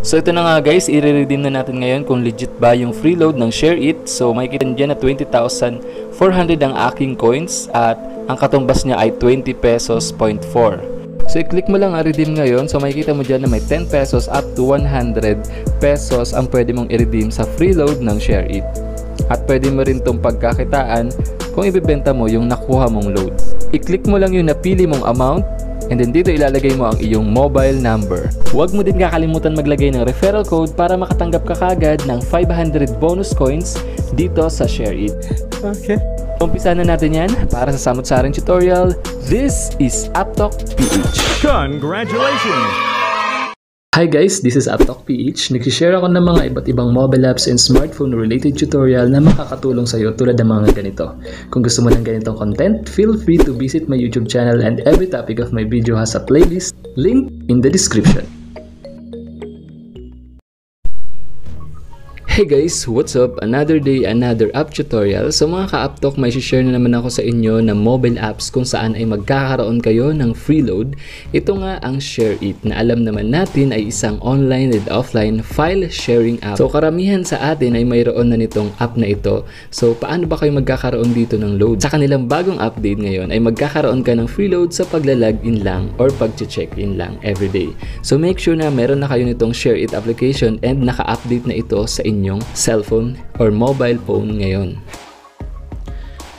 So ito na nga guys, i-redeem na natin ngayon kung legit ba yung free load ng ShareIt. So makikita dyan na 20,400 ang aking coins at ang katumbas niya ay 20 pesos 0.4. So i-click mo lang ang redeem ngayon. So makikita mo dyan na may 10 pesos up to 100 pesos ang pwede mong i-redeem sa free load ng ShareIt. At pwede mo rin itong pagkakitaan kung ibibenta mo yung nakuha mong load. I-click mo lang yung napili mong amount. And then dito ilalagay mo ang iyong mobile number. Huwag mo din kakalimutan maglagay ng referral code para makatanggap ka kagad ng 500 bonus coins dito sa ShareIt. Okay. Umpisa na natin yan para sa samot-saring tutorial. This is Uptalk PH. Congratulations! Hi guys, this is Uptalk PH. Nagsishare ako ng mga iba't ibang mobile apps and smartphone related tutorial na makakatulong sa iyo tulad ng mga ganito. Kung gusto mo ng ganitong content, feel free to visit my YouTube channel and every topic of my video has a playlist, link in the description. Hey guys, what's up? Another day, another app tutorial. So mga ka-Uptalk, may share na naman ako sa inyo na mobile apps kung saan ay magkakaroon kayo ng free load. Ito nga ang ShareIt na alam naman natin ay isang online and offline file sharing app. So karamihan sa atin ay mayroon na nitong app na ito. So paano ba kayo magkakaroon dito ng load? Sa kanilang bagong update ngayon ay magkakaroon ka ng free load sa pagla-login lang or pag-check-in lang everyday. So make sure na meron na kayo nitong ShareIt application and naka-update na ito sa inyong cellphone or mobile phone ngayon.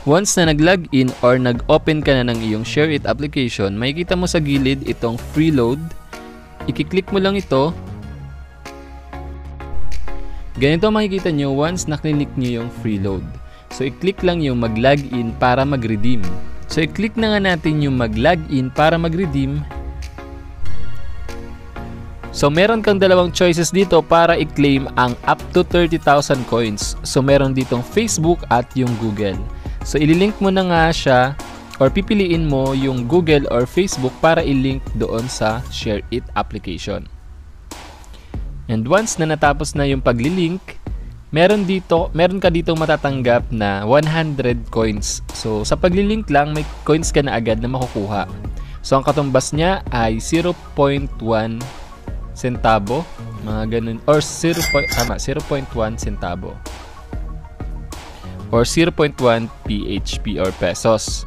Once na nag-login or nag-open ka na ng iyong ShareIt application, makikita mo sa gilid itong free load. I-click mo lang ito. Ganito makikita nyo once na-click nyo yung free load. So i-click lang yung mag-login para mag-redeem. So i-click na nga natin yung mag-login para mag-redeem. So meron kang dalawang choices dito para i-claim ang up to 30,000 coins. So meron ditong Facebook at yung Google. So ililink mo na nga siya or pipiliin mo yung Google or Facebook para i-link doon sa ShareIt application. And once na natapos na yung paglilink, meron ka dito matatanggap na 100 coins. So sa paglilink lang may coins ka na agad na makukuha. So ang katumbas niya ay 0.1 centavo, mga ganun, or 0.1 centavo or 0.1 PHP or pesos.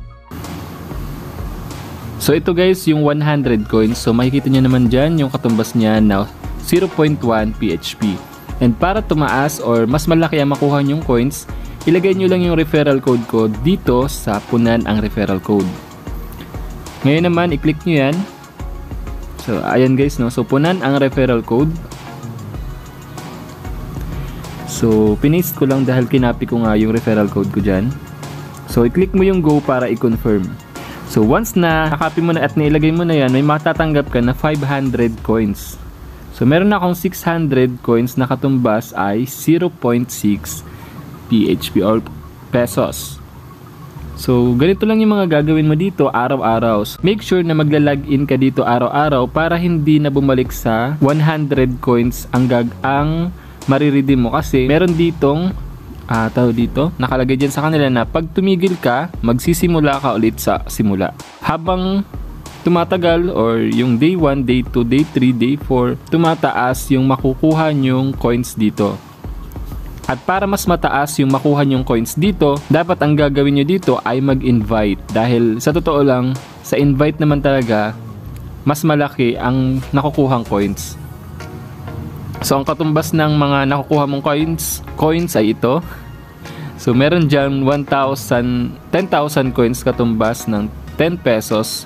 So ito guys yung 100 coins. So makikita nyo naman dyan yung katumbas niya na 0.1 PHP. And para tumaas or mas malaki ang makuha nyong coins, ilagay nyo lang yung referral code ko dito sa punan ang referral code. Ngayon naman i-click nyo yan. So, ayan guys, no? So, punan ang referral code. So, pinaste ko lang dahil kinapi ko nga yung referral code ko dyan. So, i-click mo yung go para i-confirm. So, once na nakapy mo na at nailagay mo na yan, may matatanggap ka na 500 coins. So, meron na akong 600 coins na katumbas ay 0.6 PHP or pesos. So, ganito lang yung mga gagawin mo dito araw-araw. Make sure na magla-login ka dito araw-araw para hindi na bumalik sa 100 coins ang mariredeem mo. Kasi meron ditong nakalagay dyan sa kanila na pag tumigil ka, magsisimula ka ulit sa simula. Habang tumatagal or yung day 1, day 2, day 3, day 4, tumataas yung makukuha nyong coins dito. At para mas mataas yung makuha nyong coins dito, dapat ang gagawin nyo dito ay mag-invite. Dahil sa totoo lang, sa invite naman talaga, mas malaki ang nakukuhang coins. So ang katumbas ng mga nakukuha mong coins ay ito. So meron dyan 10,000 coins katumbas ng 10 pesos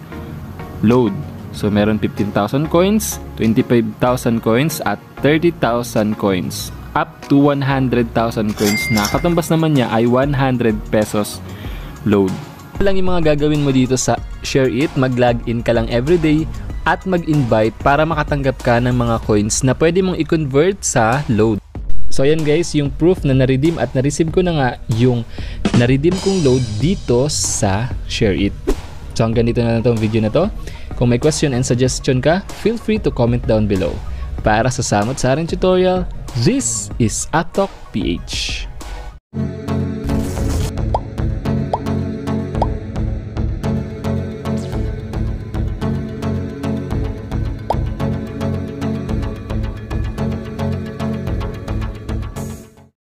load. So meron 15,000 coins, 25,000 coins at 30,000 coins. Up to 100,000 coins na katumbas naman niya ay 100 pesos load. Ito lang yung mga gagawin mo dito sa ShareIt. Mag-login ka lang everyday at mag-invite para makatanggap ka ng mga coins na pwede mong i-convert sa load. So ayan guys, yung proof na na-redeem at na-receive ko na nga yung na-redeem kong load dito sa ShareIt. So hanggang dito na lang itong video na to. Kung may question and suggestion ka, feel free to comment down below. Para sa samot-saring tutorial, this is Uptalk PH.